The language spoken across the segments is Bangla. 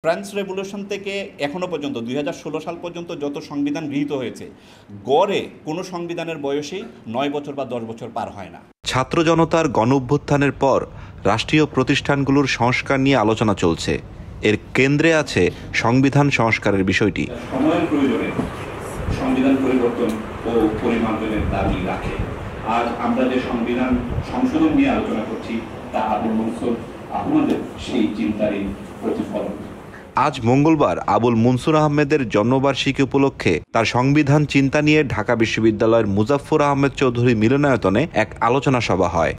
ফ্রান্স রেভলিউশন থেকে এখনো পর্যন্ত 2016 সাল পর্যন্ত যত সংবিধান গৃহীত হয়েছে, গড়ে কোনো সংবিধানের বয়সই 9 বছর বা 10 বছর পার হয় না। ছাত্র জনতার গণঅভ্যুত্থানের পর রাষ্ট্রীয় প্রতিষ্ঠানগুলোর সংস্কার নিয়ে আলোচনা চলছে। এর কেন্দ্রে আছে সংবিধান সংস্কারের বিষয়টি। সময়ের প্রয়োজনে সংবিধান পরিবর্তন ও পরিমার্জনের দাবি রাখে। আজ আমরা যে সংবিধান সংশোধন নিয়ে আলোচনা করছি তা আবুল মনসুর আহমদের সেই চিন্তারই প্রতিফলন। আজ মঙ্গলবার আবুল মনসুর আহমেদের জন্মবার্ষিকী উপলক্ষে তার সংবিধান চিন্তা নিয়ে ঢাকা বিশ্ববিদ্যালয়ের মুজাফফর আহমেদ চৌধুরী মিলনায়তনে এক আলোচনা সভা হয়।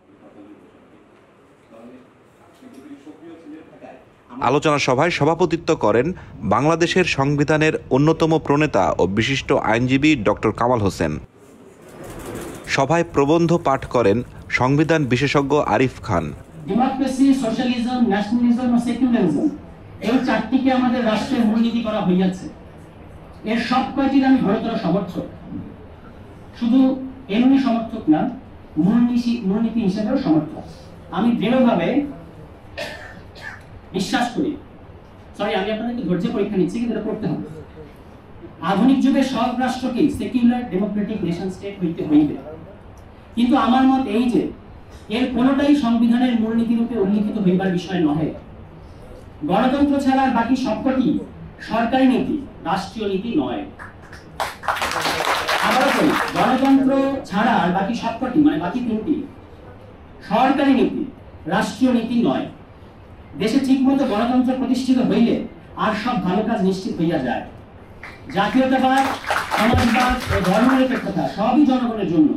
আলোচনা সভায় সভাপতিত্ব করেন বাংলাদেশের সংবিধানের অন্যতম প্রণেতা ও বিশিষ্ট আইনজীবী ডক্টর কামাল হোসেন। সভায় প্রবন্ধ পাঠ করেন সংবিধান বিশেষজ্ঞ আরিফ খান। ডেমোক্রেসি, সোশ্যালিজম, ন্যাশনালিজম ও সেকুলারিজম এই চারটিকে আমাদের রাষ্ট্রের মূলনীতি করা হইয়াছে। এর সব কয়টির আমি ঘোরতর সমর্থক, শুধু এমনি সমর্থক না, মূলনীতি হিসেবেও সমর্থক। আমি দৃঢ়ভাবে বিশ্বাস করি, আমি আপনাদেরকে ধৈর্য পরীক্ষা নিচ্ছি, কিন্তু এটা করতে হবে। আধুনিক যুগে সব রাষ্ট্রকেই সেকুলার ডেমোক্রেটিক নেশন স্টেট হইতে হইবে, কিন্তু আমার মত এই যে এর কোনোটাই সংবিধানের মূলনীতি রূপে উল্লিখিত হইবার বিষয় নহে। গণতন্ত্র ছাড়া বাকি সবকটি সরকারি নীতি, রাষ্ট্রীয় নীতি নয়। আবারও বলি, গণতন্ত্র ছাড়া আর বাকি সবকটি, মানে বাকি তিনটি সরকারি নীতি, রাষ্ট্রীয় নীতি নয়। দেশে ঠিকমতো গণতন্ত্র প্রতিষ্ঠিত হইলে আর সব ভালো কাজ নিশ্চিত হইয়া যায়। জাতীয়তাবাদ, সমাজবাদ ও ধর্মনিরপেক্ষতা সবই জনগণের জন্য,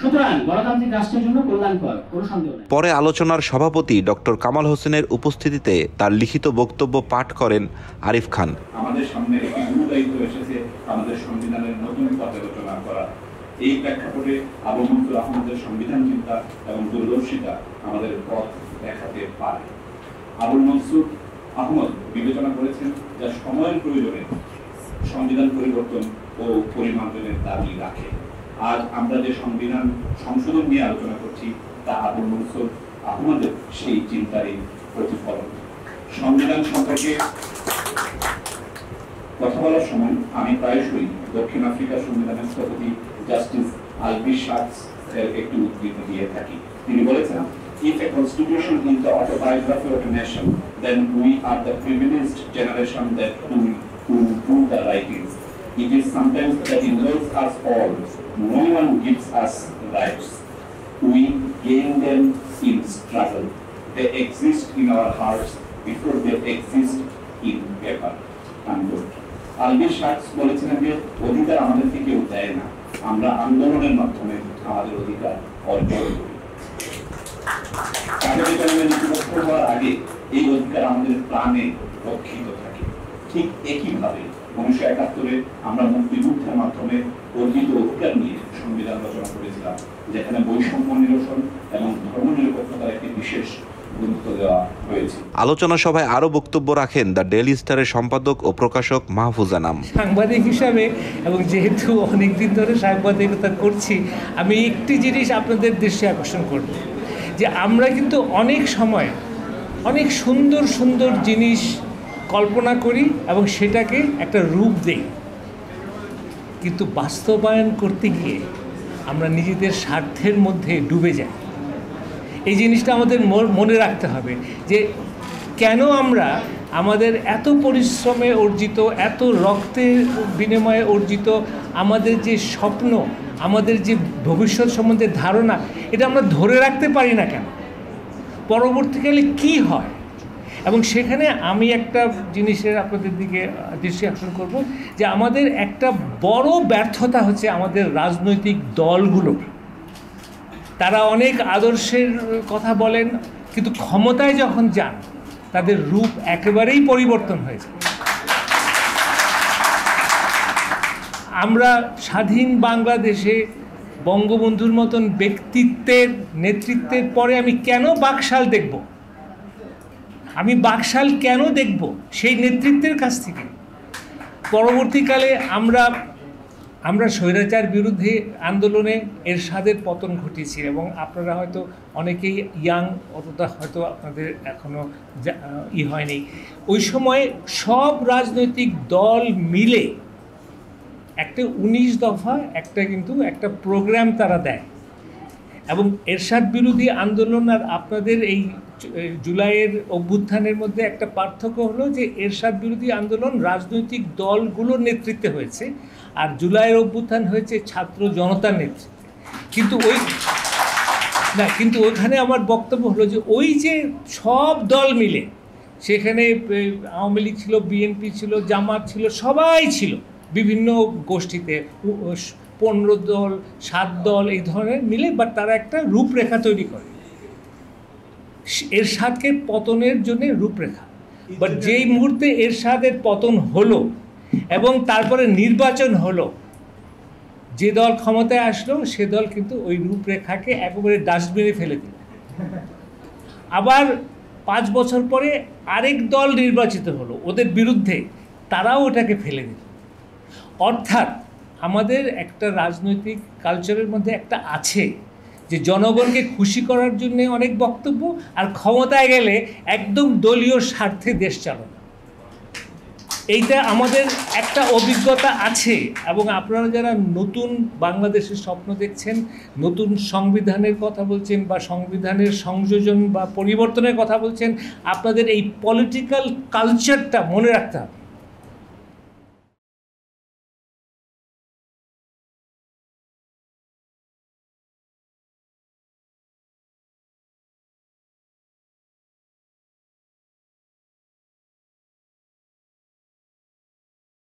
সুতরাং গণতান্ত্রিক রাষ্ট্রের জন্য কল্যাণকর, কোনো সন্দেহ নেই। পরে আলোচনার সভাপতি ডক্টর কামাল হোসেনের উপস্থিতিতে তার লিখিত বক্তব্য পাঠ করেন আরিফ খান। আমাদের সামনে একটি গুরু দায়িত্ব এসেছে আমাদের সংবিধানের নতুন পর্যালোচনা করা। এই প্রেক্ষাপটে আবুল মনসুর আহমদের সংবিধান চিন্তা এবং দূরদর্শিতা আমাদের পথ দেখাতে পারে। আবুল মনসুর আহমদ বিবেচনা করেছেন যা সময়ের প্রয়োজনে সংবিধান পরিবর্তন ও পরিমার্জনের দাবি রাখে। আজ আমরা যে সংবিধান সংশোধন নিয়ে আলোচনা করছি তা আবুল মনসুর আহমদের সেই চিন্তারই প্রতিফলন। সংবিধান সম্পর্কে কথা বলার সময় আমি প্রায়শই দক্ষিণ আফ্রিকার সংবিধানের স্থপতি জাস্টিস আলবিস শার্টস এর একটি উদ্ধৃতি দিয়ে থাকি। তিনি বলেছেন, if a constitution is the autobiography of a nation, then we are the privileged generation that will do the writings. It is sometimes that involves us all. No one gives us rights. We gain them in struggle. They exist in our hearts before they exist in paper. Albie শার্টস বলেছিলেন যে অধিকার আমাদের থেকে দেয় না, আমরা আন্দোলনের মাধ্যমে আমাদের অধিকার অর্জন করি। হওয়ার আগে এই অধিকার আমাদের প্রাণে রক্ষিত থাকে। ঠিক একইভাবে 1971-এ আমরা মুক্তিযুদ্ধের মাধ্যমে অর্জিত অধিকার নিয়ে সংবিধান রচনা করেছিলাম, যেখানে বৈষম্য নিরসন এবং ধর্মনিরপেক্ষতার একটি বিশেষ গুরুত্ব দেওয়া হয়েছে। আলোচনা সভায় আরো বক্তব্য রাখেন দ্য ডেইলি স্টারের সম্পাদক ও প্রকাশক মাহফুজ আনাম। সাংবাদিক হিসাবে এবং যেহেতু অনেকদিন ধরে সাংবাদিকতা করছি, আমি একটি জিনিস আপনাদের দৃষ্টি আকর্ষণ করব, যে আমরা কিন্তু অনেক সময় অনেক সুন্দর সুন্দর জিনিস কল্পনা করি এবং সেটাকে একটা রূপ দেই, কিন্তু বাস্তবায়ন করতে গিয়ে আমরা নিজেদের স্বার্থের মধ্যে ডুবে যাই। এই জিনিসটা আমাদের মনে রাখতে হবে যে কেন আমরা আমাদের এত পরিশ্রমে অর্জিত, এত রক্তের বিনিময়ে অর্জিত আমাদের যে স্বপ্ন, আমাদের যে ভবিষ্যৎ সম্বন্ধে ধারণা, এটা আমরা ধরে রাখতে পারি না কেন? পরবর্তীকালে কি হয়? এবং সেখানে আমি একটা জিনিসের আপনাদের দিকে দৃষ্টি আকর্ষণ করব, যে আমাদের একটা বড় ব্যর্থতা হচ্ছে আমাদের রাজনৈতিক দলগুলোর। তারা অনেক আদর্শের কথা বলেন, কিন্তু ক্ষমতায় যখন যান তাদের রূপ একেবারেই পরিবর্তন হয়েছে। আমরা স্বাধীন বাংলাদেশে বঙ্গবন্ধুর মতন ব্যক্তিত্বের নেতৃত্বের পরে আমি কেন বাকশাল দেখব? আমি বাকশাল কেন দেখব? সেই নেতৃত্বের কাছ থেকে। পরবর্তীকালে আমরা আমরা স্বৈরাচার বিরুদ্ধে আন্দোলনে এরশাদের পতন ঘটিয়েছি, এবং আপনারা হয়তো অনেকেই ইয়াং, অতটা হয়তো আপনাদের এখনও হয়নি। ওই সময় সব রাজনৈতিক দল মিলে একটা 19 দফা একটা প্রোগ্রাম তারা দেয়, এবং এরশাদ বিরোধী আন্দোলন আর আপনাদের এই জুলাইয়ের অভ্যুত্থানের মধ্যে একটা পার্থক্য হলো যে এরশাদ বিরোধী আন্দোলন রাজনৈতিক দলগুলোর নেতৃত্বে হয়েছে, আর জুলাইয়ের অভ্যুত্থান হয়েছে ছাত্র জনতার নেতৃত্বে। কিন্তু ওখানে আমার বক্তব্য হলো যে ওই যে সব দল মিলে, সেখানে আওয়ামী লীগ ছিল, বিএনপি ছিল, জামাত ছিল, সবাই ছিল বিভিন্ন গোষ্ঠীতে, 15 দল 7 দল এই ধরনের মিলে, বাট তারা একটা রূপরেখা তৈরি করে এরশাদকে পতনের জন্য রূপরেখা। বাট যেই মুহূর্তে এরশাদের পতন হলো এবং তারপরে নির্বাচন হলো, যে দল ক্ষমতায় আসলো সে দল কিন্তু ওই রূপরেখাকে একেবারে ডাস্টবিনে ফেলে দিল। আবার 5 বছর পরে আরেক দল নির্বাচিত হলো ওদের বিরুদ্ধে, তারাও ওটাকে ফেলে দিল। অর্থাৎ আমাদের একটা রাজনৈতিক কালচারের মধ্যে একটা আছে যে জনগণকে খুশি করার জন্য অনেক বক্তব্য, আর ক্ষমতায় গেলে একদম দলীয় স্বার্থে দেশ চালানো। এইটা আমাদের একটা অভিজ্ঞতা আছে, এবং আপনারা যারা নতুন বাংলাদেশের স্বপ্ন দেখছেন, নতুন সংবিধানের কথা বলছেন বা সংবিধানের সংযোজন বা পরিবর্তনের কথা বলছেন, আপনাদের এই পলিটিক্যাল কালচারটা মনে রাখতে হবে।